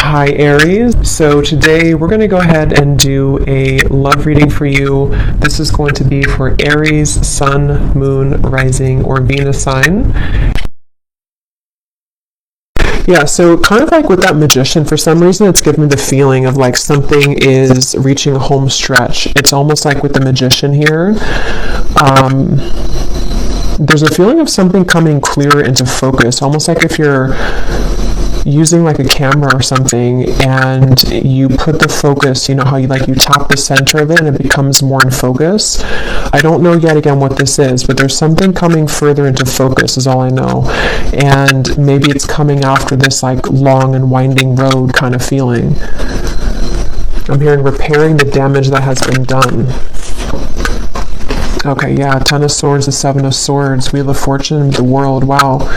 Hi Aries, so today we're going to go ahead and do a love reading for you. This is going to be for Aries, Sun, Moon, Rising, or Venus sign. Yeah, so kind of like with that Magician, for some reason it's given me the feeling of like something is reaching a home stretch. It's almost like with the Magician here. There's a feeling of something coming clearer into focus, almost like if you're using like a camera or something and you put the focus, you know how you tap the center of it and it becomes more in focus. I don't know yet again what this is, but there's something coming further into focus is all I know. And maybe it's coming after this like long and winding road kind of feeling. I'm hearing repairing the damage that has been done. Okay, yeah, Ten of Swords, the Seven of Swords, Wheel of Fortune, the World, wow.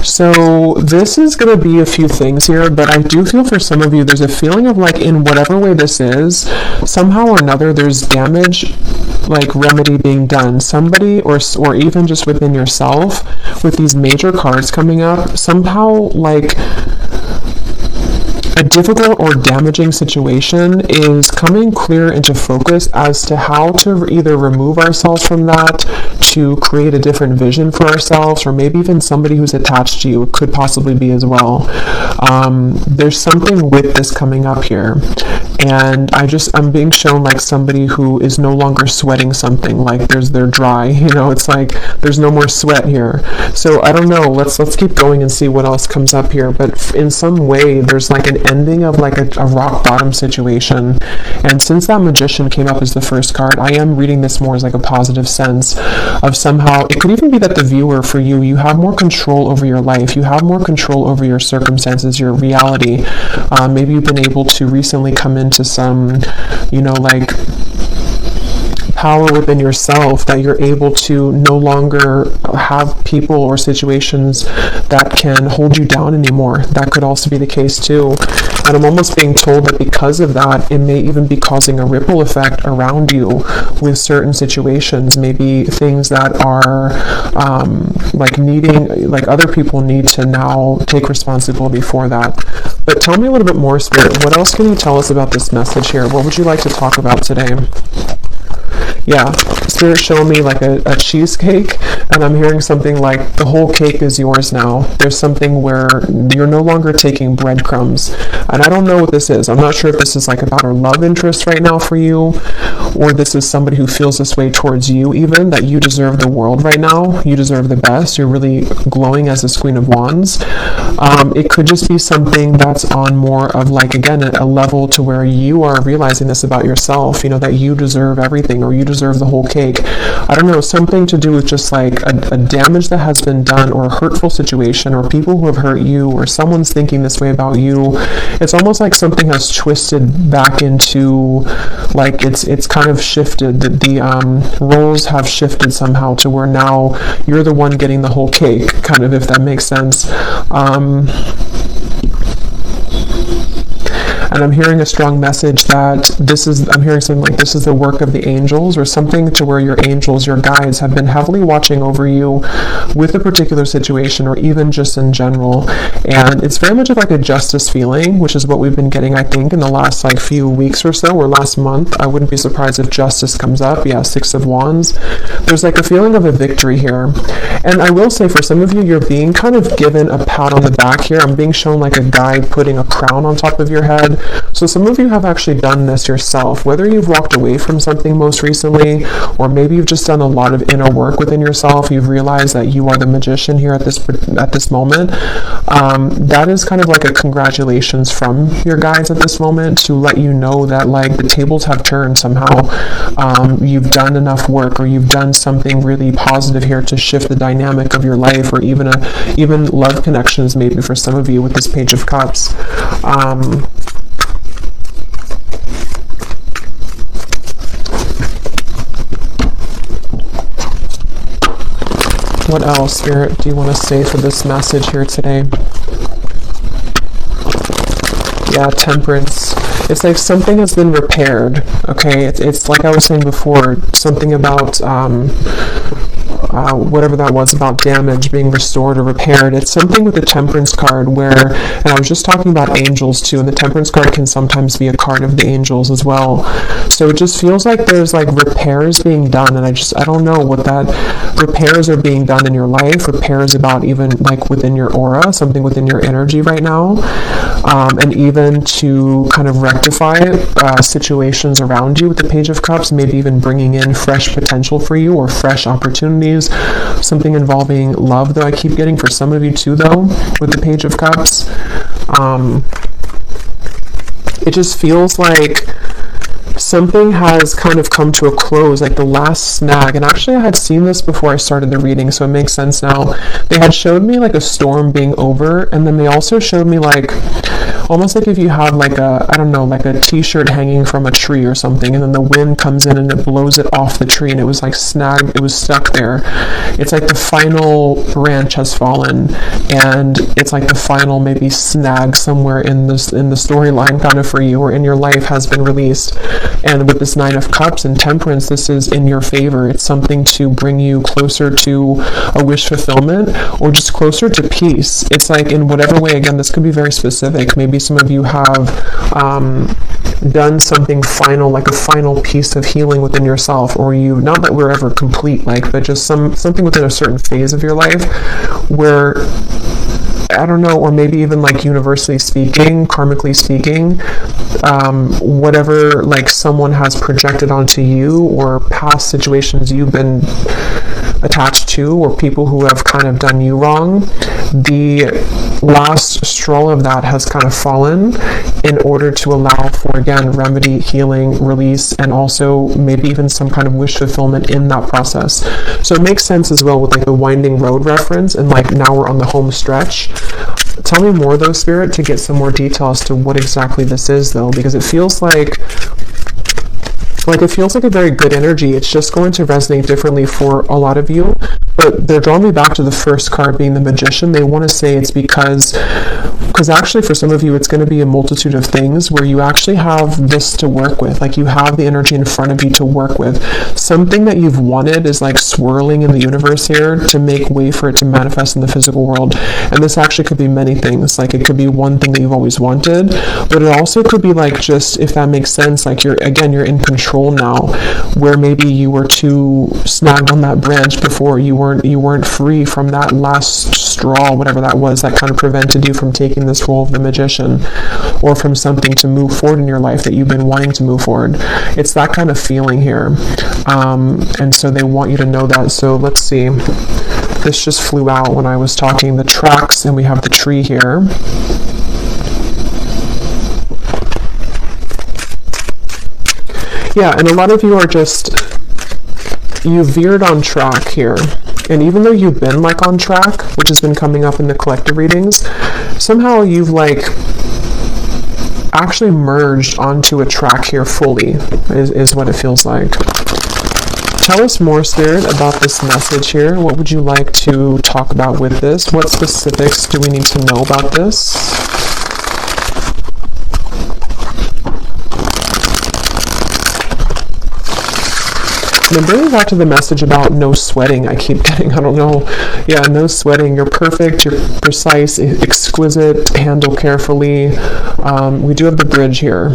So this is going to be a few things here, but I do feel for some of you there's a feeling of like in whatever way this is, somehow or another there's damage, like remedy being done. Somebody or even just within yourself with these major cards coming up, somehow like a difficult or damaging situation is coming clear into focus as to how to either remove ourselves from that, to create a different vision for ourselves, or maybe even somebody who's attached to you. It could possibly be as well. There's something with this coming up here. And I'm being shown like somebody who is no longer sweating something, like they're dry, it's like there's no more sweat here. So I don't know, let's keep going and see what else comes up here. But in some way there's like an ending of like a rock bottom situation. And since that Magician came up as the first card, I am reading this more as like a positive sense of somehow, it could even be that the viewer, for you have more control over your life, you have more control over your circumstances, your reality. Maybe you've been able to recently come into some, like power within yourself, that you're able to no longer have people or situations that can hold you down anymore. That could also be the case too. And I'm almost being told that because of that, it may even be causing a ripple effect around you with certain situations, maybe things that are like other people need to now take responsibility for that. But tell me a little bit more, Spirit. What else can you tell us about this message here? What would you like to talk about today? Yeah, Spirit showing me like a cheesecake, and I'm hearing something like the whole cake is yours now. There's something where you're no longer taking breadcrumbs, and I don't know what this is. I'm not sure if this is like about a love interest right now for you, or this is somebody who feels this way towards you even, that you deserve the world right now. You deserve the best. You're really glowing as this Queen of Wands. It could just be something that's on more of like, again, a level to where you are realizing this about yourself, that you deserve everything, or you deserve the whole cake. I don't know, something to do with just like a damage that has been done, or a hurtful situation, or people who have hurt you, or someone's thinking this way about you. It's almost like something has twisted back into, like it's kind of shifted. The roles have shifted somehow to where now you're the one getting the whole cake, kind of, if that makes sense. And I'm hearing a strong message that I'm hearing something like this is the work of the angels, or something to where your angels, your guides, have been heavily watching over you with a particular situation, or even just in general. And it's very much of like a justice feeling, which is what we've been getting, I think, in the last like few weeks or so, or last month. I wouldn't be surprised if justice comes up. Yeah, Six of Wands. There's like a feeling of a victory here. And I will say, for some of you, you're being kind of given a pat on the back here. I'm being shown like a guy putting a crown on top of your head. So some of you have actually done this yourself, whether you've walked away from something most recently, or maybe you've just done a lot of inner work within yourself. You've realized that you are the Magician here at this moment. That is kind of like a congratulations from your guides at this moment, to let you know that like the tables have turned somehow. You've done enough work, or you've done something really positive here to shift the dynamic of your life, or even love connections, maybe for some of you with this Page of Cups. What else, Spirit, do you want to say for this message here today? Yeah, Temperance. It's like something has been repaired, okay? It's like I was saying before, something about whatever that was about damage being restored or repaired. It's something with the Temperance card where, and I was just talking about angels too, and the Temperance card can sometimes be a card of the angels as well. So it just feels like there's like repairs being done, and I don't know what that repairs are being done in your life. Repairs about even like within your aura, something within your energy right now, and even to kind of rectify situations around you with the Page of Cups, maybe even bringing in fresh potential for you or fresh opportunities, something involving love, though I keep getting for some of you too, though, with the Page of Cups. It just feels like something has kind of come to a close, like the last snag. And actually I had seen this before I started the reading, so it makes sense now. They had showed me like a storm being over, and then they also showed me like almost like if you have like a, I don't know, like a t-shirt hanging from a tree or something, and then the wind comes in and it blows it off the tree, and it was like snagged, it was stuck there. It's like the final branch has fallen, and it's like the final maybe snag somewhere in the storyline kind of for you or in your life has been released. And with this Nine of Cups and Temperance, this is in your favor. It's something to bring you closer to a wish fulfillment or just closer to peace. It's like in whatever way, again, this could be very specific. Maybe some of you have done something final, like a final piece of healing within yourself, or you, not that we're ever complete, like, but just something within a certain phase of your life where, I don't know, or maybe even like universally speaking, karmically speaking, whatever like someone has projected onto you or past situations you've been attached to or people who have kind of done you wrong, the last straw of that has kind of fallen in order to allow for, again, remedy, healing, release, and also maybe even some kind of wish fulfillment in that process. So it makes sense as well with like the winding road reference, and like now we're on the home stretch. Tell me more though, Spirit, to get some more detail as to what exactly this is though, because it feels like it feels like a very good energy. It's just going to resonate differently for a lot of you, but they're drawing me back to the first card being the Magician. They want to say it's because actually for some of you it's going to be a multitude of things where you actually have this to work with, like you have the energy in front of you to work with. Something that you've wanted is like swirling in the universe here to make way for it to manifest in the physical world. And this actually could be many things. Like it could be one thing that you've always wanted, but it also could be like, just if that makes sense, like you're in control now, where maybe you were too snagged on that branch before, you weren't free from that last straw, whatever that was, that kind of prevented you from taking this role of the Magician, or from something to move forward in your life that you've been wanting to move forward. It's that kind of feeling here, and so they want you to know that. So let's see, this just flew out when I was talking, the tracks, and we have the tree here. Yeah, and a lot of you are just, you veered on track here. And even though you've been like on track, which has been coming up in the collective readings, somehow you've like actually merged onto a track here fully, is what it feels like. Tell us more, Spirit, about this message here. What would you like to talk about with this? What specifics do we need to know about this? And then bringing back to the message about no sweating, I keep getting, I don't know, yeah, no sweating. You're perfect, you're precise, exquisite, handle carefully. We do have the bridge here.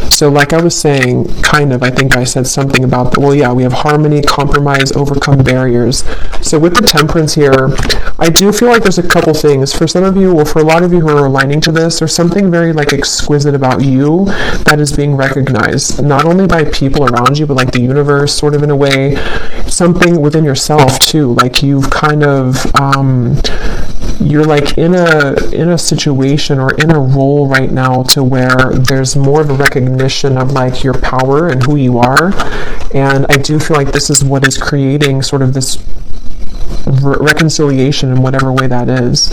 So like I was saying, kind of, I think I said something about, well, yeah, we have harmony, compromise, overcome barriers. So with the Temperance here, I do feel like there's a couple things. For some of you, or for a lot of you who are aligning to this, there's something very like exquisite about you that is being recognized, not only by people around you, but like the universe, sort of in a way, something within yourself too. Like you've kind of, you're like in a situation or in a role right now to where there's more of a recognition of like your power and who you are. And I do feel like this is what is creating sort of this reconciliation in whatever way that is.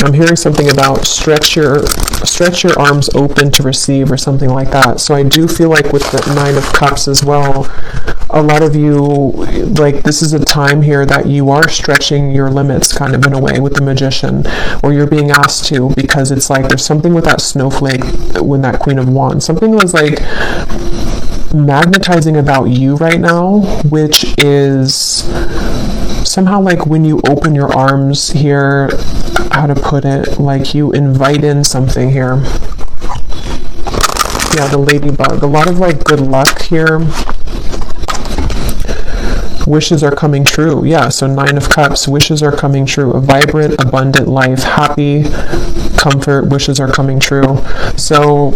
I'm hearing something about stretch your arms open to receive or something like that. So I do feel like with the Nine of Cups as well, a lot of you, like, this is a time here that you are stretching your limits kind of in a way with the Magician, or you're being asked to, because it's like there's something with that snowflake when that Queen of Wands, something was like magnetizing about you right now, which is somehow like when you open your arms here, how to put it, like you invite in something here. Yeah, the ladybug, a lot of like good luck here. Wishes are coming true. Yeah, so 9 of Cups, wishes are coming true. A vibrant, abundant life, happy, comfort, wishes are coming true. So,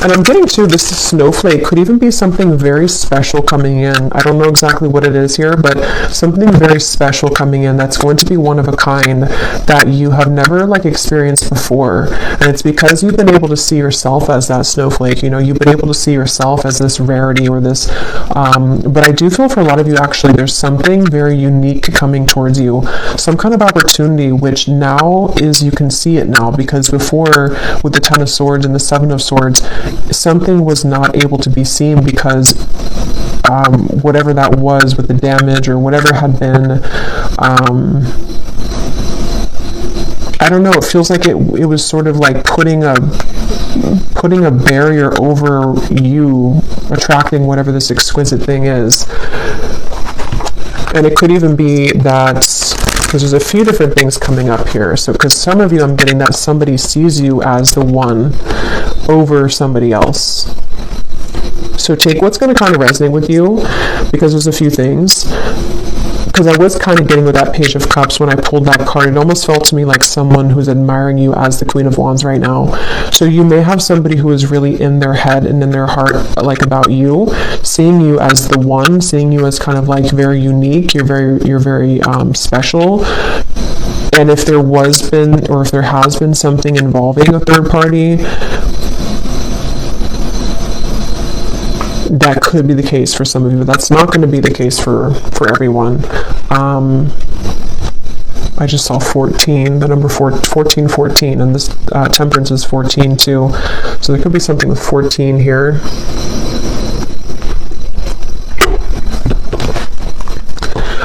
and I'm getting to this snowflake could even be something very special coming in. I don't know exactly what it is here, but something very special coming in that's going to be one of a kind that you have never like experienced before. And it's because you've been able to see yourself as that snowflake. You know, you've been able to see yourself as this rarity or this, but I do feel for a lot of you actually there's something very unique coming towards you. Some kind of opportunity which now is, you can see it now, because before with the 10 of Swords and the 7 of Swords, something was not able to be seen because whatever that was with the damage or whatever had been, I don't know, it feels like it was sort of like putting a barrier over you attracting whatever this exquisite thing is. And it could even be that, because there's a few different things coming up here. So, because some of you, I'm getting that somebody sees you as the one over somebody else. So take what's going to kind of resonate with you, because there's a few things. Because I was kind of getting with that Page of Cups when I pulled that card. It almost felt to me like someone who's admiring you as the Queen of Wands right now. So you may have somebody who is really in their head and in their heart, like about you, seeing you as the one, seeing you as kind of like very unique. You're very special. And if there was been, or if there has been something involving a third party, that could be the case for some of you, but that's not going to be the case for everyone. I just saw 14, the number 14, and this Temperance is 14 too. So there could be something with 14 here.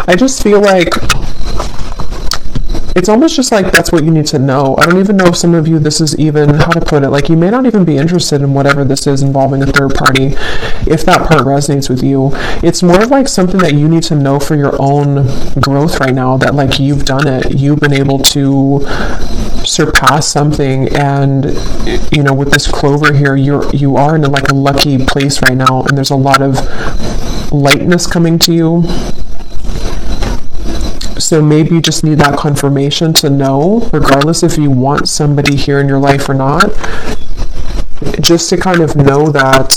I just feel like it's almost just like that's what you need to know. I don't even know if some of you, this is even, how to put it, like you may not even be interested in whatever this is involving a third party, if that part resonates with you. It's more of like something that you need to know for your own growth right now, that like you've done it, you've been able to surpass something, and you know, with this clover here, you are in like a lucky place right now, and there's a lot of lightness coming to you. So maybe you just need that confirmation to know, regardless if you want somebody here in your life or not, just to kind of know that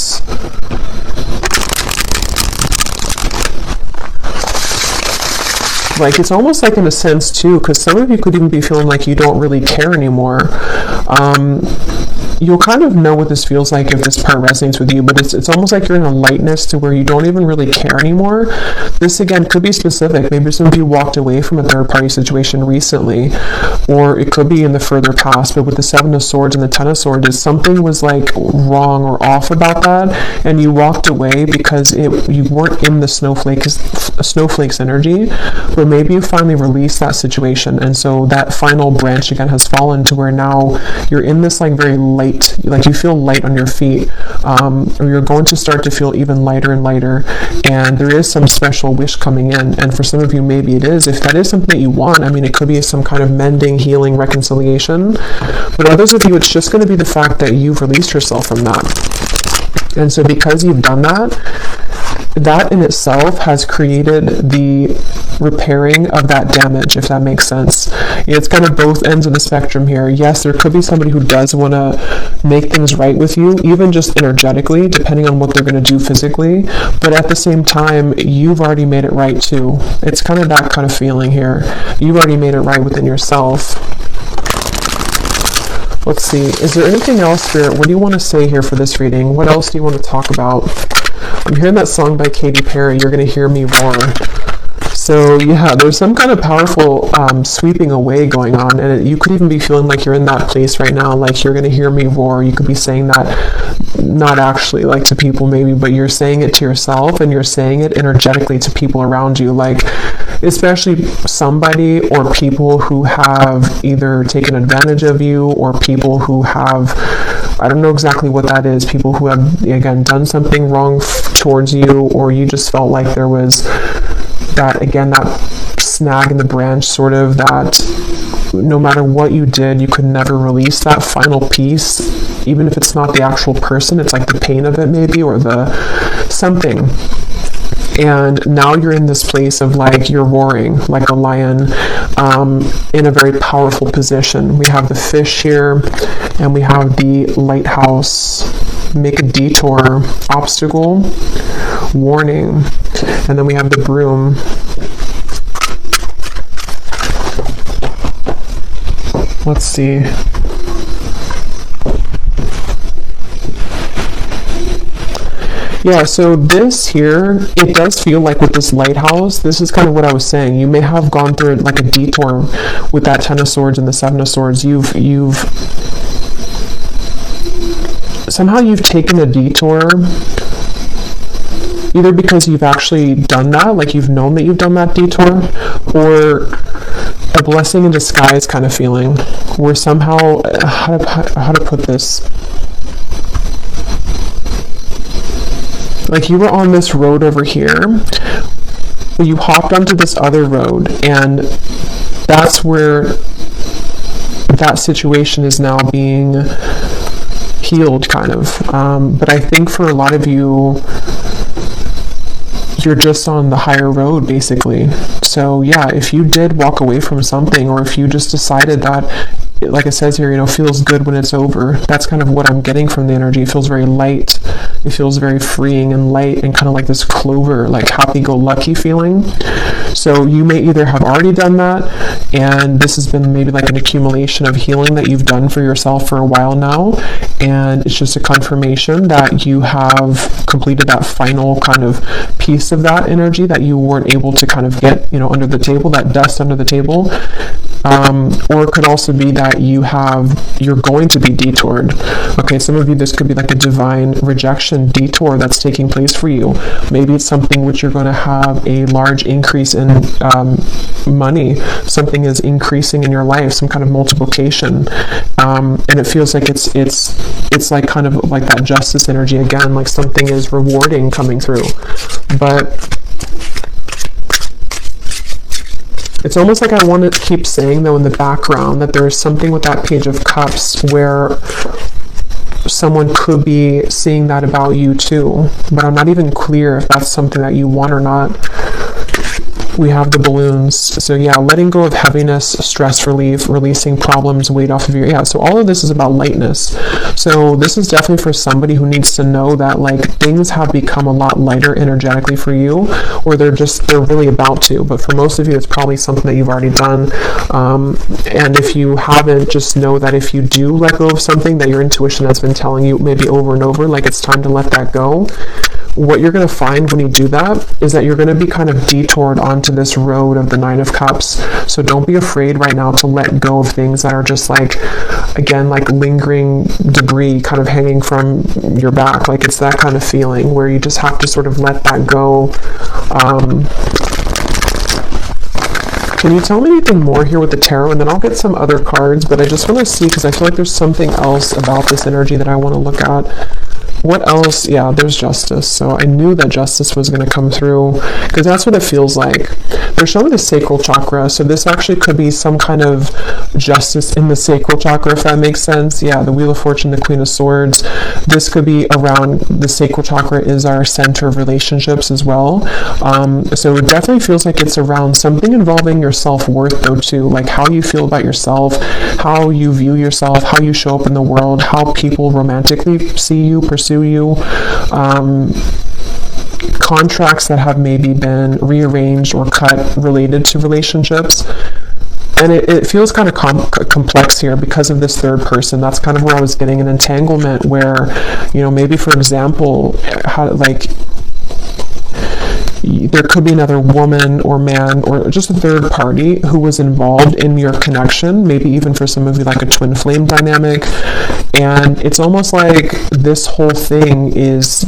like, it's almost like in a sense too, because some of you could even be feeling like you don't really care anymore. You'll kind of know what this feels like if this part resonates with you, but it's almost like you're in a lightness to where you don't even really care anymore. This again could be specific. Maybe some of you walked away from a third party situation recently, or it could be in the further past, but with the 7 of Swords and the 10 of Swords, something was like wrong or off about that, and you walked away because you weren't in the snowflake's energy, but maybe you finally released that situation, and so that final branch again has fallen to where now you're in this like very light, like you feel light on your feet, or you're going to start to feel even lighter and lighter, and there is some special wish coming in. And for some of you, maybe it is, if that is something that you want, I mean, it could be some kind of mending, healing, reconciliation, but others of you, it's just going to be the fact that you've released yourself from that. And so because you've done that, that in itself has created the repairing of that damage, if that makes sense. It's kind of both ends of the spectrum here. Yes, there could be somebody who does want to make things right with you, even just energetically, depending on what they're going to do physically, but at the same time, you've already made it right too. It's kind of that kind of feeling here. You've already made it right within yourself. Let's see, is there anything else, Spirit? What do you want to say here for this reading? What else do you want to talk about? I'm hearing that song by Katy Perry, You're Gonna Hear Me Roar. So yeah, there's some kind of powerful sweeping away going on, and you could even be feeling like you're in that place right now, like you're gonna hear me roar. You could be saying that not actually like to people maybe, but you're saying it to yourself, and you're saying it energetically to people around you, like especially somebody or people who have either taken advantage of you, or people who have, I don't know exactly what that is, people who have, again, done something wrong towards you, or you just felt like there was that, again, that snag in the branch, sort of, that no matter what you did, you could never release that final piece, even if it's not the actual person, it's like the pain of it maybe, or the something. And now you're in this place of like you're roaring like a lion, in a very powerful position. We have the fish here, and we have the lighthouse, make a detour, obstacle, warning, and then we have the broom. Let's see. Yeah, so this here, it does feel like with this lighthouse, this is kind of what I was saying. You may have gone through like a detour with that Ten of Swords and the Seven of Swords. Somehow you've taken a detour, either because you've actually done that, like you've known that you've done that detour, or a blessing in disguise kind of feeling, where somehow, how to put this, like you were on this road over here, you hopped onto this other road, and that's where that situation is now being healed, kind of. But I think for a lot of you, you're just on the higher road, basically. So yeah, if you did walk away from something, or if you just decided that, like it says here, feels good when it's over. That's kind of what I'm getting from the energy. It feels very light. It feels very freeing and light, and kind of like this clover, like happy-go-lucky feeling. So you may either have already done that, and this has been maybe like an accumulation of healing that you've done for yourself for a while now, and it's just a confirmation that you have completed that final kind of piece of that energy that you weren't able to kind of get, under the table, that dust under the table. Or it could also be that you're going to be detoured. Okay, some of you, this could be like a divine rejection detour that's taking place for you. Maybe it's something which you're going to have a large increase in money. Something is increasing in your life, some kind of multiplication. And it feels like it's like kind of like that justice energy again, like something is rewarding coming through. But it's almost like I want to keep saying, though, in the background, that there is something with that Page of Cups where someone could be seeing that about you too, but I'm not even clear if that's something that you want or not. We have the balloons. So yeah, letting go of heaviness, stress relief, releasing problems, weight off of your, so all of this is about lightness. So this is definitely for somebody who needs to know that like things have become a lot lighter energetically for you, or they're really about to. But for most of you, it's probably something that you've already done. And if you haven't, just know that if you do let go of something that your intuition has been telling you maybe over and over, like it's time to let that go, what you're going to find when you do that is that you're going to be kind of detoured onto this road of the Nine of Cups. So don't be afraid right now to let go of things that are just like, again, like lingering debris kind of hanging from your back. Like it's that kind of feeling where you just have to sort of let that go. Can you tell me anything more here with the tarot? And then I'll get some other cards, but I just want to see, because I feel like there's something else about this energy that I want to look at. What else? Yeah, there's justice. So I knew that justice was going to come through, because that's what it feels like. They're showing the sacral chakra, so this actually could be some kind of justice in the sacral chakra, if that makes sense. Yeah, the Wheel of Fortune, the Queen of Swords. This could be around, the sacral chakra is our center of relationships as well. So it definitely feels like it's around something involving your self-worth though too, like how you feel about yourself, how you view yourself, how you show up in the world, how people romantically see you, pursue you, contracts that have maybe been rearranged or cut related to relationships. And it feels kind of complex here because of this third person. That's kind of where I was getting an entanglement where, maybe for example, how, like, there could be another woman or man or just a third party who was involved in your connection, maybe even for some of you like a twin flame dynamic. And it's almost like this whole thing is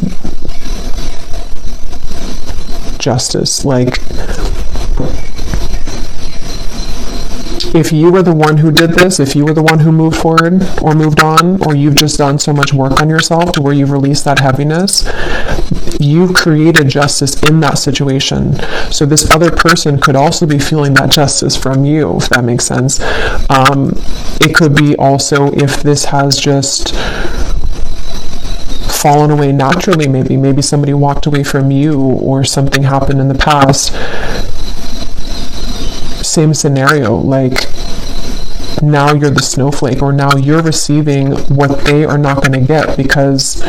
justice. Like, if you were the one who did this, if you were the one who moved forward or moved on, or you've just done so much work on yourself to where you've released that heaviness, you've created justice in that situation. So this other person could also be feeling that justice from you, if that makes sense. It could be also if this has just fallen away naturally, maybe somebody walked away from you or something happened in the past. Same scenario, like now you're the snowflake, or now you're receiving what they are not going to get because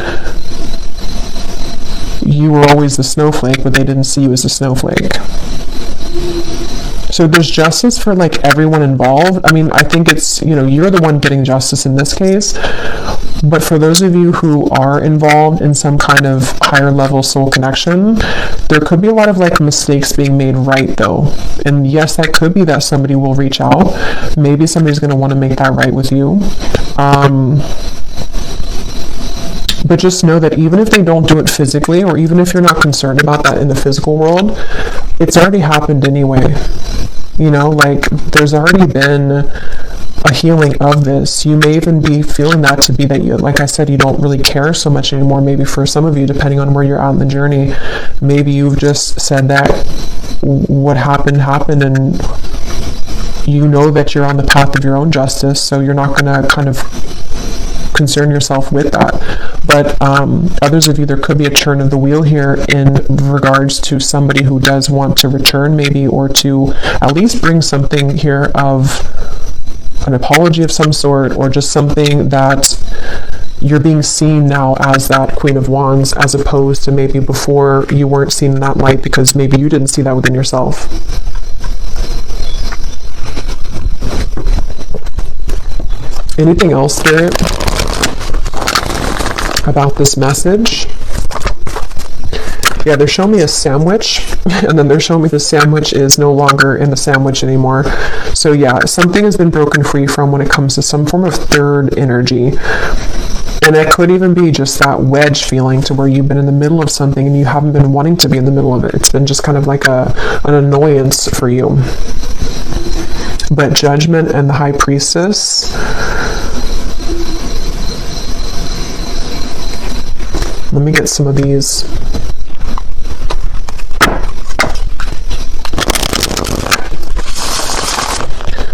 you were always the snowflake, but they didn't see you as a snowflake. So there's justice for like everyone involved. I mean, I think it's, you're the one getting justice in this case. But for those of you who are involved in some kind of higher level soul connection, there could be a lot of like mistakes being made right though. And yes, that could be that somebody will reach out. Maybe somebody's going to want to make that right with you. But just know that even if they don't do it physically, or even if you're not concerned about that in the physical world, it's already happened anyway. Like there's already been a healing of this. You may even be feeling that to be that you, like I said, you don't really care so much anymore. Maybe for some of you, depending on where you're at in the journey, maybe you've just said that what happened, and you know that you're on the path of your own justice, so you're not going to kind of concern yourself with that. But others of you, there could be a turn of the wheel here in regards to somebody who does want to return maybe, or to at least bring something here of an apology of some sort, or just something that you're being seen now as that Queen of Wands, as opposed to maybe before you weren't seen in that light because maybe you didn't see that within yourself. Anything else, Spirit, about this message? Yeah, they're showing me a sandwich, and then they're showing me the sandwich is no longer in the sandwich anymore. So yeah, something has been broken free from when it comes to some form of third energy. And it could even be just that wedge feeling to where you've been in the middle of something and you haven't been wanting to be in the middle of it. It's been just kind of like an annoyance for you. But Judgment and the High Priestess. Let me get some of these.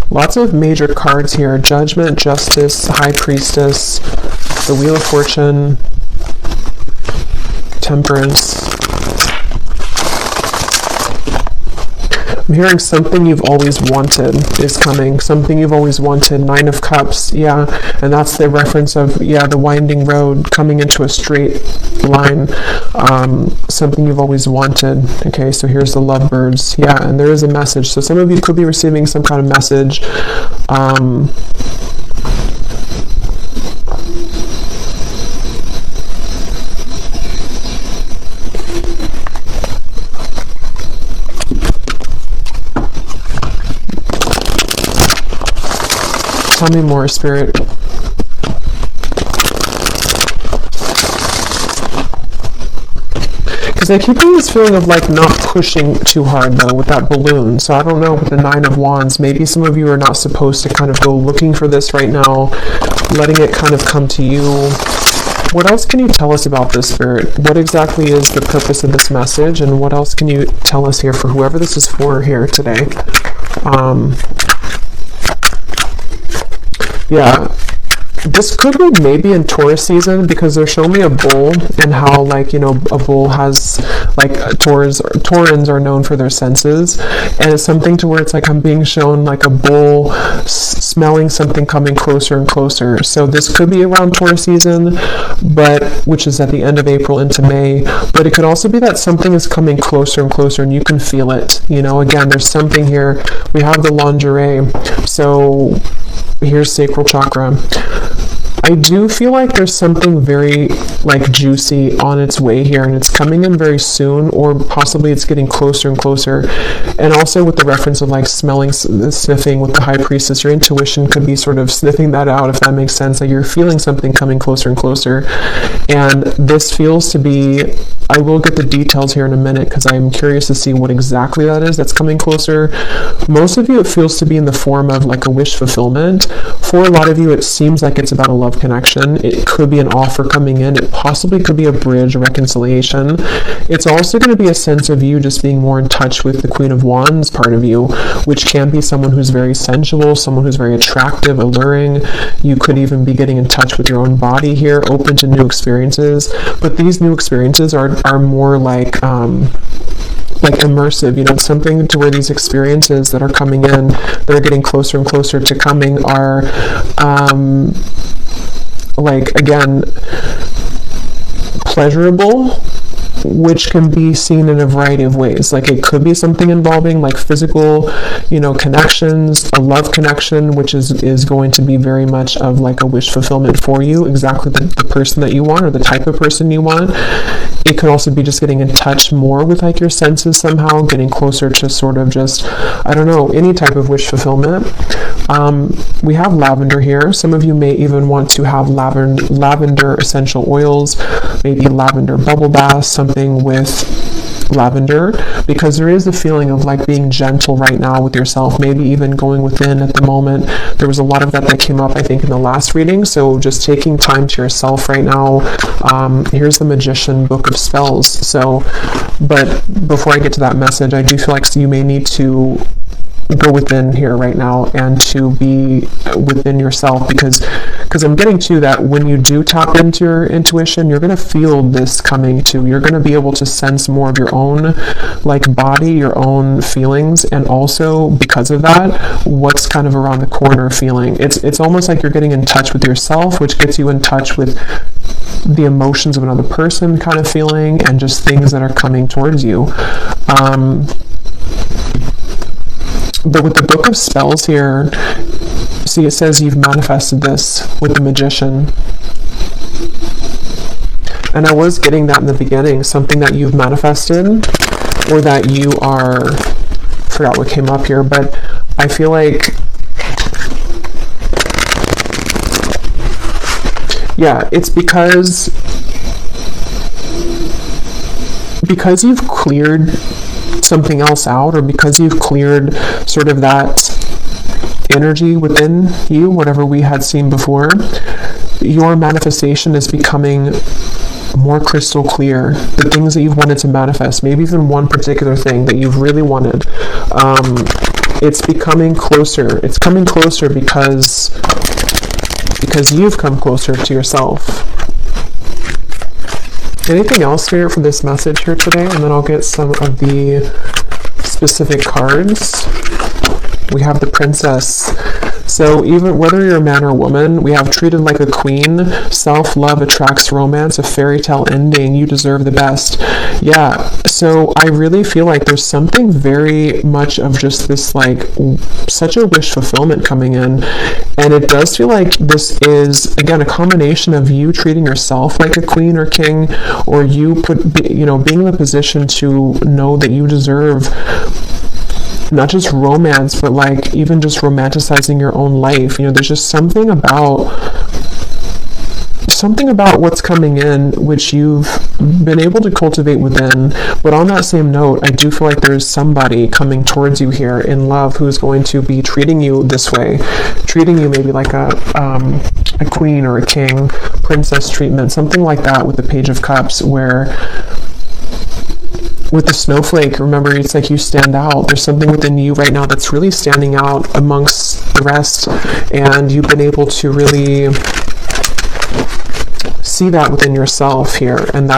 Lots of major cards here. Judgment, Justice, High Priestess, the Wheel of Fortune, Temperance. I'm hearing something you've always wanted is coming. Something you've always wanted. Nine of Cups. Yeah. And that's the reference of, the winding road coming into a straight line. Something you've always wanted. Okay. So here's the Lovebirds. Yeah. And there is a message. So some of you could be receiving some kind of message. Tell me more, Spirit. Because I keep getting this feeling of like not pushing too hard though with that balloon. So I don't know with the Nine of Wands. Maybe some of you are not supposed to kind of go looking for this right now, letting it kind of come to you. What else can you tell us about this, Spirit? What exactly is the purpose of this message? And what else can you tell us here for whoever this is for here today? Yeah, this could be maybe in Taurus season, because they're showing me a bull and how, like, a bull has, like, Taurans are known for their senses, and it's something to where it's like I'm being shown like a bull smelling something coming closer and closer. So this could be around Taurus season, which is at the end of April into May, but it could also be that something is coming closer and closer and you can feel it. Again, there's something here. We have the lingerie. So here's sacral chakra. I do feel like there's something very like juicy on its way here, and it's coming in very soon, or possibly it's getting closer and closer. And also with the reference of like smelling, sniffing with the High Priestess, your intuition could be sort of sniffing that out, if that makes sense. Like you're feeling something coming closer and closer. And this feels to be, I will get the details here in a minute because I'm curious to see what exactly that is that's coming closer. Most of you, it feels to be in the form of like a wish fulfillment. For a lot of you, it seems like it's about a love connection. It could be an offer coming in. It possibly could be a bridge, a reconciliation. It's also going to be a sense of you just being more in touch with the Queen of Wands part of you, which can be someone who's very sensual, someone who's very attractive, alluring. You could even be getting in touch with your own body here, open to new experiences. But these new experiences are more like immersive, it's something to where these experiences that are coming in, that are getting closer and closer to coming, are again, pleasurable, which can be seen in a variety of ways. Like it could be something involving like physical, connections, a love connection, which is going to be very much of like a wish fulfillment for you, exactly the person that you want or the type of person you want. It could also be just getting in touch more with like your senses somehow, getting closer to sort of just, I don't know, any type of wish fulfillment. We have lavender here. Some of you may even want to have lavender essential oils, maybe lavender bubble baths, something with lavender, because there is a feeling of like being gentle right now with yourself, maybe even going within at the moment. There was a lot of that came up, I think, in the last reading. So just taking time to yourself right now. Here's the Magician Book of Spells. So, but before I get to that message, I do feel like you may need to go within here right now and to be within yourself, because I'm getting to that when you do tap into your intuition, you're going to feel this coming too. You're going to be able to sense more of your own like body, your own feelings, and also because of that, what's kind of around the corner feeling. It's almost like you're getting in touch with yourself, which gets you in touch with the emotions of another person kind of feeling, and just things that are coming towards you. But with the Book of Spells here, see, it says you've manifested this with the Magician. And I was getting that in the beginning, something that you've manifested, or that you are, I forgot what came up here, but I feel like, yeah, it's because you've cleared something else out, or because you've cleared sort of that energy within you, whatever we had seen before, your manifestation is becoming more crystal clear. The things that you've wanted to manifest, maybe even one particular thing that you've really wanted, it's becoming closer. It's coming closer because you've come closer to yourself. Anything else here for this message here today? And then I'll get some of the specific cards. We have the Princess. So even whether you're a man or a woman, we have treated like a queen. Self-love attracts romance, a fairy tale ending. You deserve the best. Yeah, so I really feel like there's something very much of just this like such a wish fulfillment coming in. And it does feel like this is, again, a combination of you treating yourself like a queen or king, or you being in the position to know that you deserve not just romance, but like even just romanticizing your own life. There's just something about what's coming in which you've been able to cultivate within. But on that same note, I do feel like there's somebody coming towards you here in love who's going to be treating you this way, treating you maybe like a queen or a king, princess treatment, something like that with the Page of Cups, where with the snowflake, remember, it's like you stand out. There's something within you right now that's really standing out amongst the rest, and you've been able to really see that within yourself here, and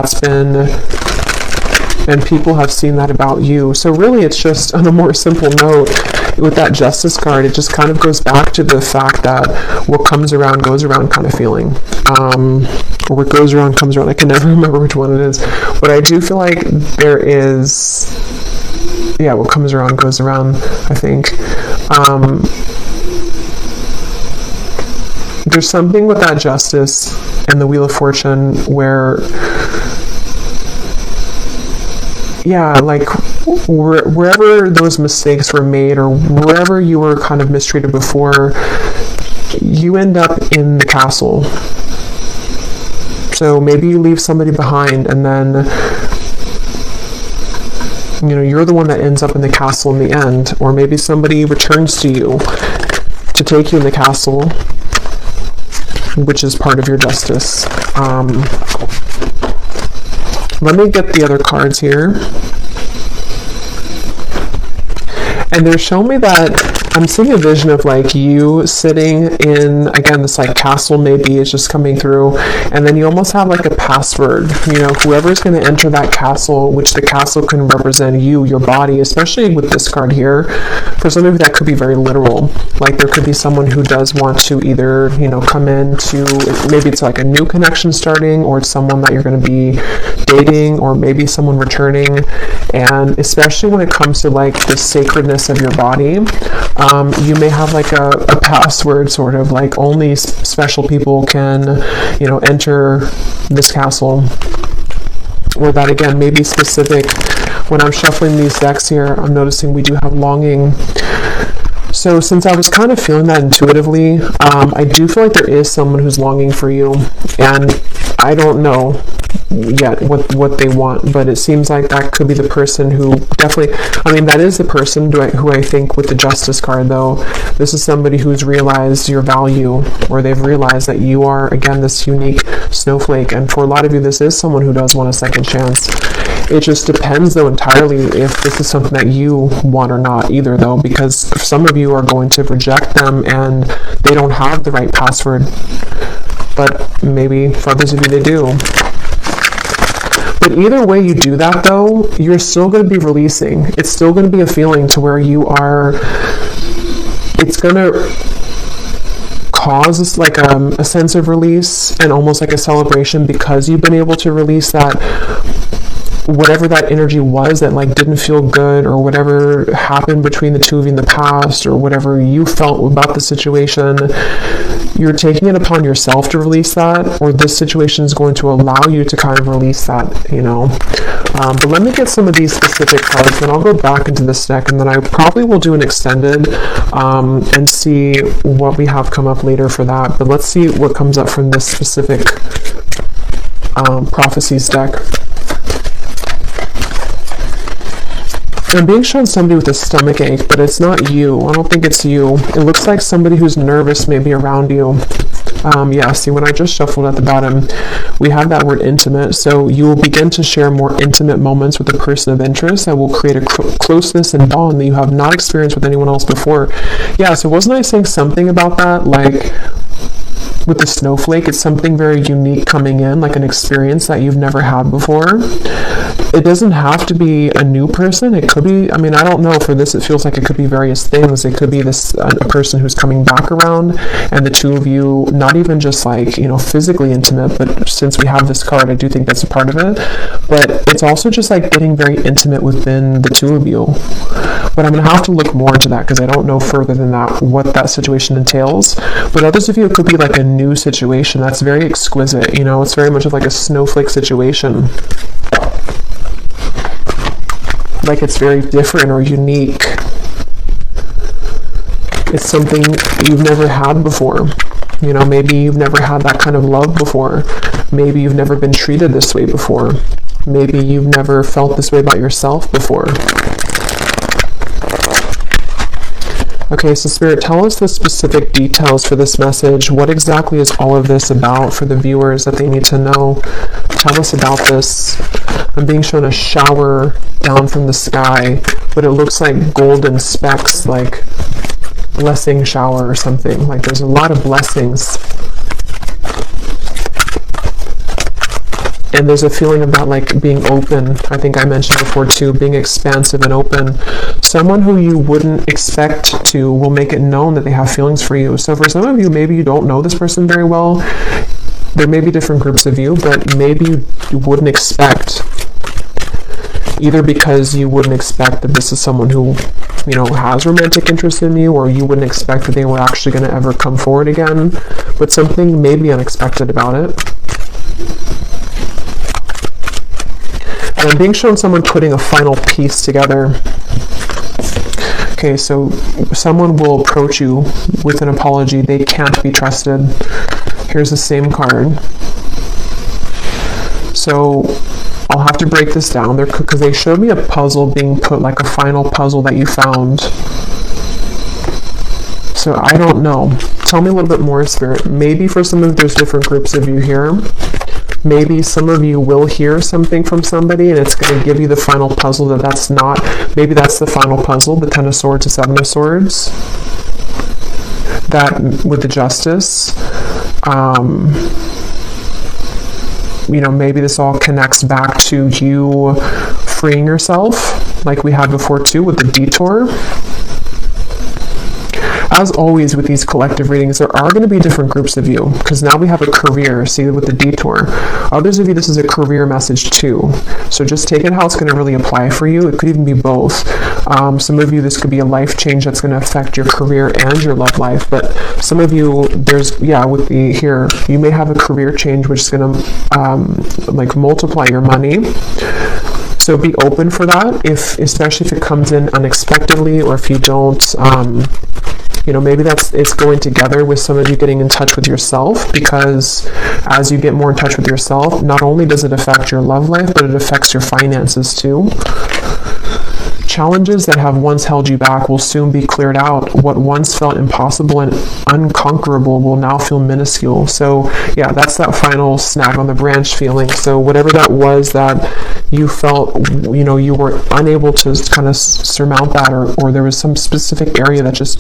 people have seen that about you. So really, it's just on a more simple note, with that Justice card, it just kind of goes back to the fact that what comes around goes around kind of feeling. Or what goes around comes around. I can never remember which one it is. But I do feel like there is, what comes around goes around, I think. there's something with that Justice and the Wheel of Fortune where, yeah, like wherever those mistakes were made or wherever you were kind of mistreated before, you end up in the castle. So maybe you leave somebody behind and then, you know, you're the one that ends up in the castle in the end. Or maybe somebody returns to you to take you in the castle, which is part of your Justice. Let me get the other cards here. And they're showing me that I'm seeing a vision of like you sitting in, again, this like castle maybe is just coming through, and then you almost have like a password, you know, whoever's going to enter that castle, which the castle can represent you, your body, especially with this card here. For some of you that could be very literal, like there could be someone who does want to either, you know, come in to, maybe it's like a new connection starting, or it's someone that you're going to be dating, or maybe someone returning. And especially when it comes to like the sacredness of your body, you may have like a password, sort of like only special people can, you know, enter this castle. Or that, again, may be specific. When I'm shuffling these decks here, I'm noticing we do have longing. So since I was kind of feeling that intuitively, I do feel like there is someone who's longing for you, and I don't know yet what they want, but it seems like that could be the person who definitely, I mean, that is the person who I think with the Justice card, though, this is somebody who's realized your value, or they've realized that you are, again, this unique snowflake. And for a lot of you, this is someone who does want a second chance. It just depends, though, entirely if this is something that you want or not either, though, because some of you are going to reject them and they don't have the right password, but maybe for others of you they do. But either way you do that, though, you're still going to be releasing. It's still going to be a feeling to where you are, it's going to cause like a sense of release and almost like a celebration, because you've been able to release that, whatever that energy was that like didn't feel good, or whatever happened between the two of you in the past, or whatever you felt about the situation. You're taking it upon yourself to release that, or this situation is going to allow you to kind of release that, you know. But let me get some of these specific cards, then I'll go back into this deck, and then I probably will do an extended and see what we have come up later for that. But let's see what comes up from this specific prophecies deck. I'm being shown somebody with a stomach ache, but it's not you. I don't think it's you. It looks like somebody who's nervous maybe around you. Yeah, see, when I just shuffled at the bottom, we have that word intimate. So you will begin to share more intimate moments with a person of interest that will create a closeness and bond that you have not experienced with anyone else before. Yeah, so wasn't I saying something about that? Like, with the snowflake, it's something very unique coming in, like an experience that you've never had before. It doesn't have to be a new person. It could be, I mean, I don't know, for this it feels like it could be various things. It could be this a person who's coming back around, and the two of you, not even just like, you know, physically intimate, but since we have this card, I do think that's a part of it. But it's also just like getting very intimate within the two of you. But I'm going to have to look more into that, because I don't know further than that what that situation entails. But others of you, it could be like a new situation that's very exquisite, you know, it's very much of like a snowflake situation. Like it's very different or unique. It's something you've never had before. You know, maybe you've never had that kind of love before. Maybe you've never been treated this way before. Maybe you've never felt this way about yourself before. Okay, so Spirit, tell us the specific details for this message. What exactly is all of this about for the viewers that they need to know? Tell us about this. I'm being shown a shower down from the sky, but it looks like golden specks, like blessing shower or something. Like there's a lot of blessings. And there's a feeling about like being open. I think I mentioned before too, being expansive and open. Someone who you wouldn't expect to will make it known that they have feelings for you. So for some of you, maybe you don't know this person very well. There may be different groups of you, but maybe you wouldn't expect either because you wouldn't expect that this is someone who, you know, has romantic interest in you, or you wouldn't expect that they were actually going to ever come forward again, but something maybe unexpected about it. And I'm being shown someone putting a final piece together. Okay, so someone will approach you with an apology. They can't be trusted. Here's the same card. So I'll have to break this down there because they showed me a puzzle being put, like a final puzzle that you found. So I don't know. Tell me a little bit more, Spirit. Maybe for some of there's different groups of you here. Maybe some of you will hear something from somebody and it's going to give you the final puzzle that's not. Maybe that's the final puzzle, the 10 of Swords to 7 of Swords. That with the Justice. You know, maybe this all connects back to you freeing yourself, like we had before too with the Detour. As always with these collective readings, there are going to be different groups of you, because now we have a career, see, with the Detour. Others of you, this is a career message too. So just take it how it's going to really apply for you. It could even be both. Some of you, this could be a life change that's going to affect your career and your love life. But some of you, there's, yeah, with the here, you may have a career change which is going to like multiply your money. So be open for that, especially if it comes in unexpectedly, or if you don't, you know, maybe it's going together with some of you getting in touch with yourself, because as you get more in touch with yourself, not only does it affect your love life, but it affects your finances too. Challenges that have once held you back will soon be cleared out. What once felt impossible and unconquerable will now feel minuscule. So yeah, that's that final snag on the branch feeling. So whatever that was that you felt, you know, you were unable to kind of surmount that, or there was some specific area that just,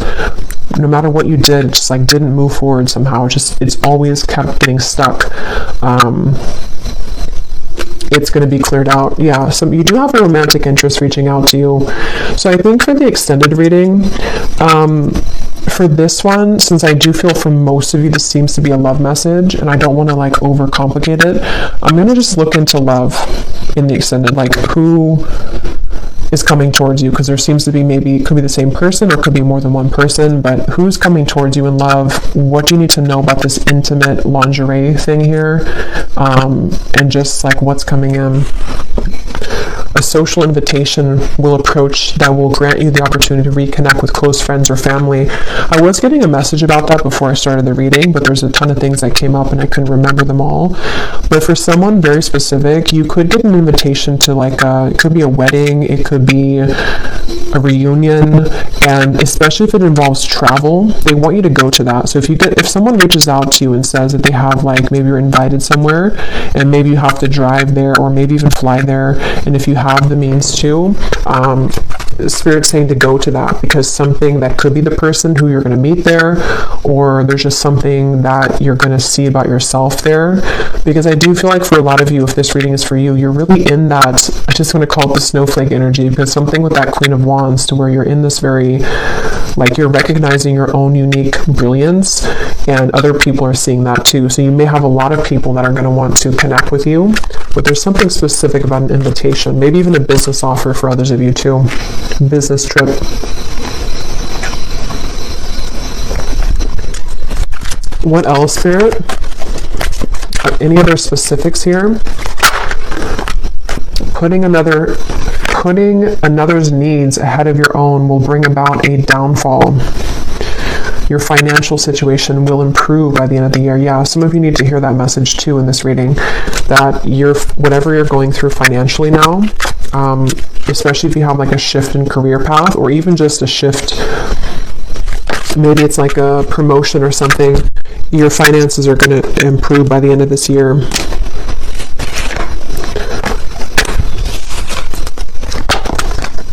no matter what you did, just like didn't move forward somehow. It's always kept getting stuck. It's going to be cleared out. Yeah, so you do have a romantic interest reaching out to you. So I think for the extended reading, for this one, since I do feel for most of you this seems to be a love message, and I don't want to like overcomplicate it, I'm going to just look into love in the extended, like who is coming towards you, because there seems to be, maybe it could be the same person or it could be more than one person, but who's coming towards you in love? What do you need to know about this intimate lingerie thing here? And just like what's coming in. A social invitation will approach that will grant you the opportunity to reconnect with close friends or family. I was getting a message about that before I started the reading, but there's a ton of things that came up and I couldn't remember them all. But for someone very specific, you could get an invitation to like it could be a wedding, it could be a reunion, and especially if it involves travel, they want you to go to that. So if someone reaches out to you and says that they have, like, maybe you're invited somewhere and maybe you have to drive there or maybe even fly there, and if you have the means to, Spirit's saying to go to that, because something that could be the person who you're going to meet there, or there's just something that you're going to see about yourself there. Because I do feel like for a lot of you, if this reading is for you, you're really in that, I just want to call it the snowflake energy, because something with that Queen of Wands, to where you're in this very, like, you're recognizing your own unique brilliance, and other people are seeing that too. So you may have a lot of people that are going to want to connect with you, but there's something specific about an invitation, maybe even a business offer for others of you too. Business trip. What else, Spirit? Any other specifics here? Putting another's needs ahead of your own will bring about a downfall. Your financial situation will improve by the end of the year. Yeah, some of you need to hear that message too in this reading, that whatever you're going through financially now, especially if you have like a shift in career path, or even just a shift, maybe it's like a promotion or something, your finances are going to improve by the end of this year.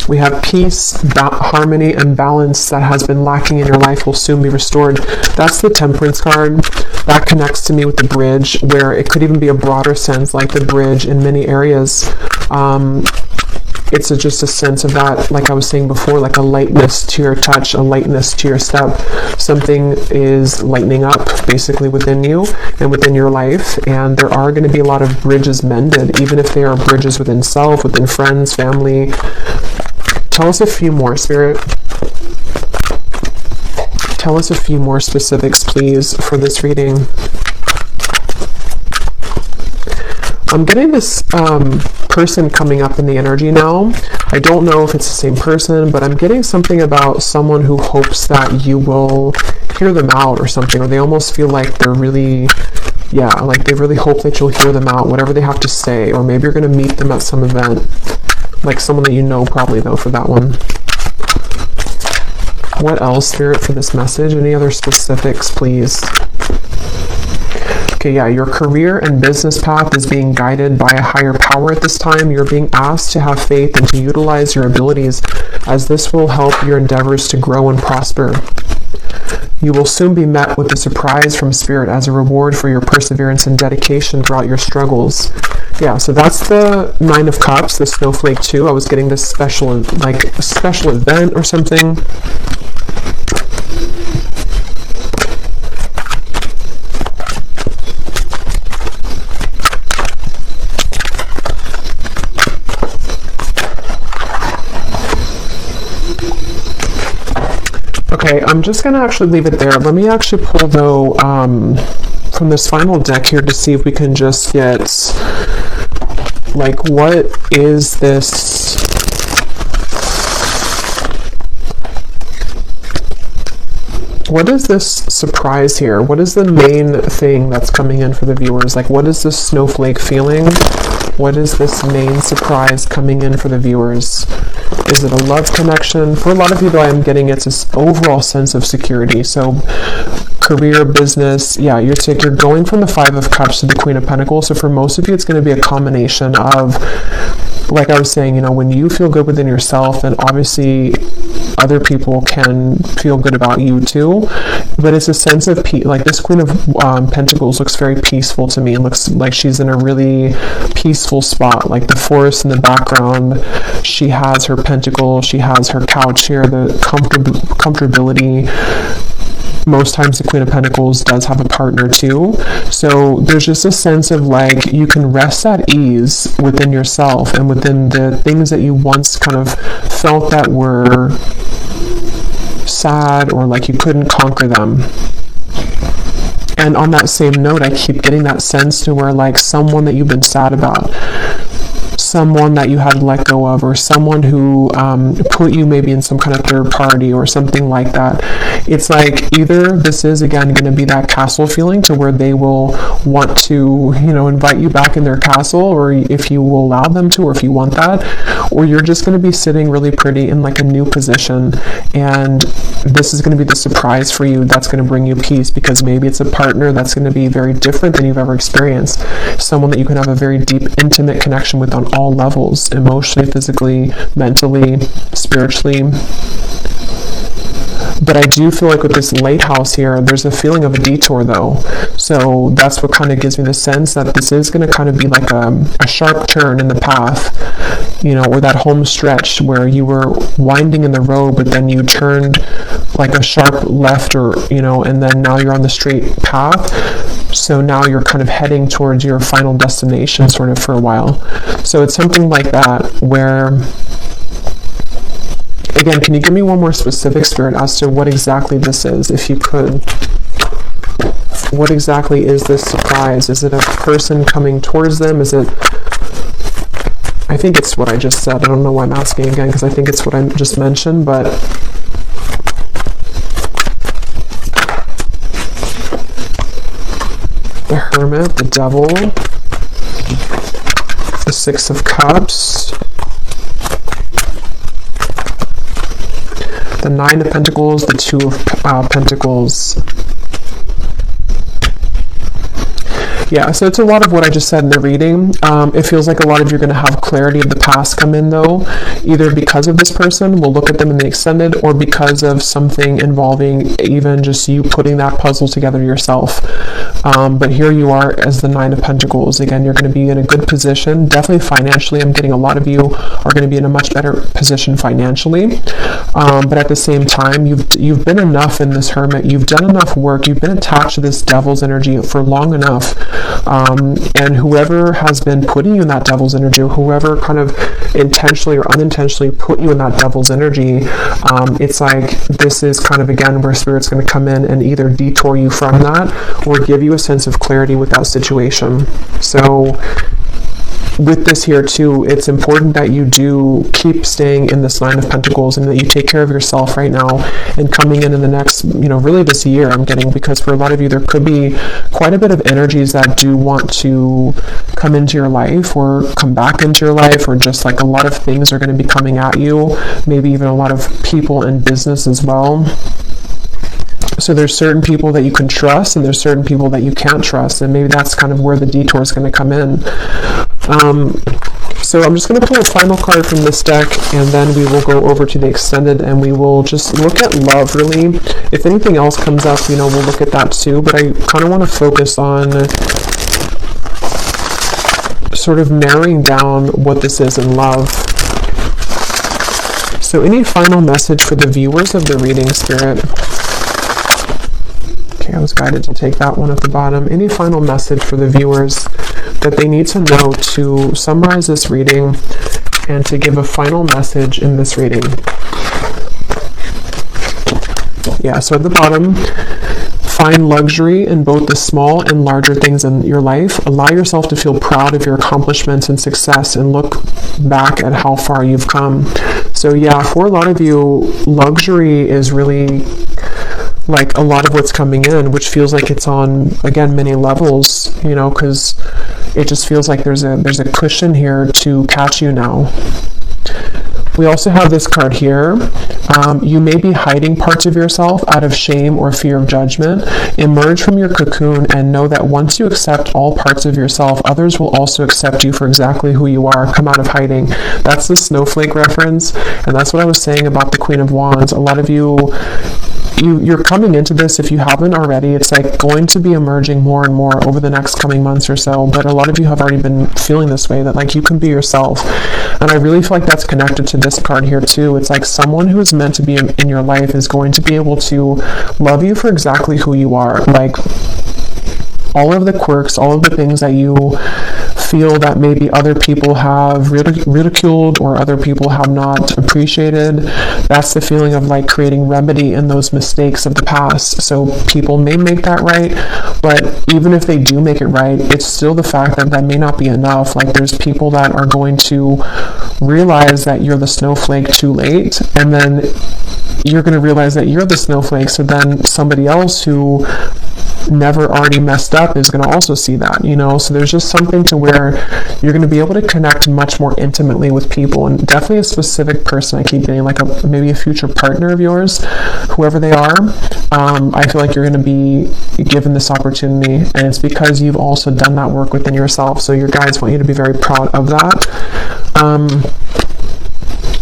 We have peace, harmony, and balance that has been lacking in your life will soon be restored. That's the Temperance card. That connects to me with the bridge, where it could even be a broader sense, like the bridge in many areas. it's just a sense of that, like I was saying before, like a lightness to your touch, a lightness to your step. Something is lightening up basically within you and within your life, and there are going to be a lot of bridges mended, even if they are bridges within self, within friends, family. Tell us a few more, Spirit. Tell us a few more specifics, please, for this reading. I'm getting this person coming up in the energy now. I don't know if it's the same person, but I'm getting something about someone who hopes that you will hear them out or something, or they almost feel like they're really, yeah, like they really hope that you'll hear them out, whatever they have to say, or maybe you're going to meet them at some event, like someone that you know probably, though, for that one. What else, Spirit, for this message? Any other specifics, please? Okay, yeah, your career and business path is being guided by a higher power at this time. You're being asked to have faith and to utilize your abilities, as this will help your endeavors to grow and prosper. You will soon be met with a surprise from Spirit as a reward for your perseverance and dedication throughout your struggles. Yeah, so that's the Nine of Cups, the Snowflake 2. I was getting this special, like a special event or something. Okay, I'm just going to actually leave it there. Let me actually pull, though, from this final deck here to see if we can just get, like, what is this? What is this surprise here? What is the main thing that's coming in for the viewers? Like, what is this snowflake feeling? What is this main surprise coming in for the viewers? Is it a love connection? For a lot of people, I'm getting it's this overall sense of security. So career, business, yeah, you're going from the Five of Cups to the Queen of Pentacles. So for most of you, it's going to be a combination of, like I was saying, you know, when you feel good within yourself, then obviously other people can feel good about you too. But it's a sense of peace. Like this Queen of Pentacles looks very peaceful to me. It looks like she's in a really peaceful spot, like the forest in the background. She has her pentacle, she has her couch here, the comfortability. Most times the Queen of Pentacles does have a partner too. So there's just a sense of like you can rest at ease within yourself and within the things that you once kind of felt that were sad or like you couldn't conquer them. And on that same note, I keep getting that sense to where like someone that you've been sad about, someone that you had to let go of, or someone who put you maybe in some kind of third party or something like that. It's like either this is again going to be that castle feeling to where they will want to, you know, invite you back in their castle, or if you will allow them to, or if you want that, or you're just going to be sitting really pretty in like a new position, and this is going to be the surprise for you that's going to bring you peace, because maybe it's a partner that's going to be very different than you've ever experienced, someone that you can have a very deep, intimate connection with on all levels, emotionally, physically, mentally, spiritually. But I do feel like with this lighthouse here, there's a feeling of a detour though. So that's what kind of gives me the sense that this is going to kind of be like a sharp turn in the path, you know, or that home stretch where you were winding in the road, but then you turned like a sharp left, or, you know, and then now you're on the straight path. So now you're kind of heading towards your final destination sort of for a while. So it's something like that where, again, can you give me one more specific, Spirit, as to what exactly this is, if you could? What exactly is this surprise? Is it a person coming towards them? Is it... I think it's what I just said. I don't know why I'm asking again, because I think it's what I just mentioned, but... the Hermit, the Devil, the Six of Cups, the Nine of Pentacles, the Two of Pentacles. Yeah, so it's a lot of what I just said in the reading. It feels like a lot of you're going to have clarity of the past come in, though, either because of this person, we'll look at them in the extended, or because of something involving even just you putting that puzzle together yourself. But here you are as the Nine of Pentacles. Again, you're going to be in a good position. Definitely financially, I'm getting a lot of you are going to be in a much better position financially. But at the same time, you've been enough in this Hermit. You've done enough work. You've been attached to this Devil's energy for long enough. And whoever has been putting you in that Devil's energy, or whoever kind of intentionally or unintentionally put you in that Devil's energy, it's like this is kind of, again, where Spirit's going to come in and either detour you from that or give you a sense of clarity with that situation. So with this here too, it's important that you do keep staying in this Nine of Pentacles and that you take care of yourself right now and coming in the next, really this year, I'm getting, because for a lot of you, there could be quite a bit of energies that do want to come into your life or come back into your life, or just like a lot of things are going to be coming at you, maybe even a lot of people in business as well. So there's certain people that you can trust and there's certain people that you can't trust, and maybe that's kind of where the detour is going to come in. So I'm just going to pull a final card from this deck, and then we will go over to the extended and we will just look at love, really. If anything else comes up, we'll look at that too, but I kind of want to focus on sort of narrowing down what this is in love. So any final message for the viewers of the reading, Spirit? I was guided to take that one at the bottom. Any final message for the viewers that they need to know to summarize this reading and to give a final message in this reading? Yeah, so at the bottom, find luxury in both the small and larger things in your life. Allow yourself to feel proud of your accomplishments and success and look back at how far you've come. So yeah, for a lot of you, luxury is really like a lot of what's coming in, which feels like it's on, again, many levels, because it just feels like there's a cushion here to catch you now. We also have this card here. You may be hiding parts of yourself out of shame or fear of judgment. Emerge from your cocoon and know that once you accept all parts of yourself, others will also accept you for exactly who you are. Come out of hiding. That's the snowflake reference, and that's what I was saying about the Queen of Wands. A lot of you're coming into this, if you haven't already, it's like going to be emerging more and more over the next coming months or so, but a lot of you have already been feeling this way, that like you can be yourself. And I really feel like that's connected to this card here too. It's like someone who is meant to be in your life is going to be able to love you for exactly who you are, like all of the quirks, all of the things that you feel that maybe other people have ridiculed or other people have not appreciated. That's the feeling of like creating remedy in those mistakes of the past. So people may make that right, but even if they do make it right, it's still the fact that may not be enough. Like there's people that are going to realize that you're the snowflake too late, and then you're going to realize that you're the snowflake, so then somebody else who never already messed up is going to also see that, so there's just something to where you're going to be able to connect much more intimately with people, and definitely a specific person. I keep getting like maybe a future partner of yours, whoever they are. I feel like you're going to be given this opportunity, and it's because you've also done that work within yourself, so your guides want you to be very proud of that.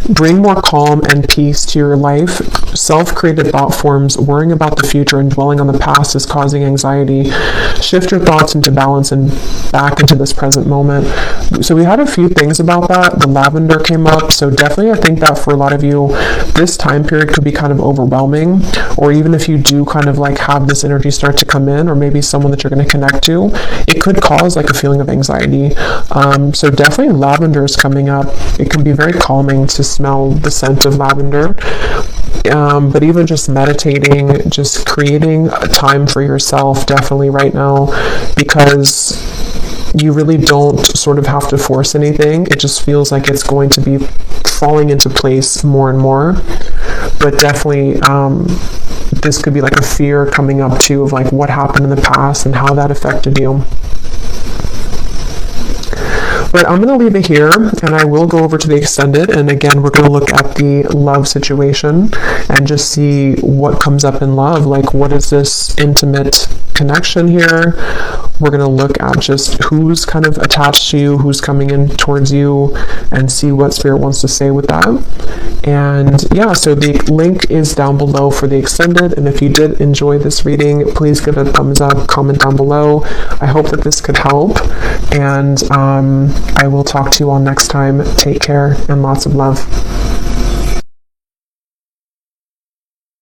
Bring more calm and peace to your life. Self-created thought forms, worrying about the future and dwelling on the past is causing anxiety. Shift your thoughts into balance and back into this present moment. So we had a few things about that. The lavender came up. So definitely I think that for a lot of you, this time period could be kind of overwhelming, or even if you do kind of like have this energy start to come in, or maybe someone that you're going to connect to, it could cause like a feeling of anxiety. So definitely lavender is coming up. It can be very calming to smell the scent of lavender. But even just meditating, just creating a time for yourself definitely right now, because you really don't sort of have to force anything. It just feels like it's going to be falling into place more and more. But definitely this could be like a fear coming up too of like what happened in the past and how that affected you. But I'm going to leave it here, and I will go over to the extended, and again, we're going to look at the love situation and just see what comes up in love. Like, what is this intimate connection here. We're going to look at just who's kind of attached to you, who's coming in towards you, and see what Spirit wants to say with that. And yeah, so the link is down below for the extended. And if you did enjoy this reading, please give it a thumbs up, comment down below. I hope that this could help. And I will talk to you all next time. Take care and lots of love.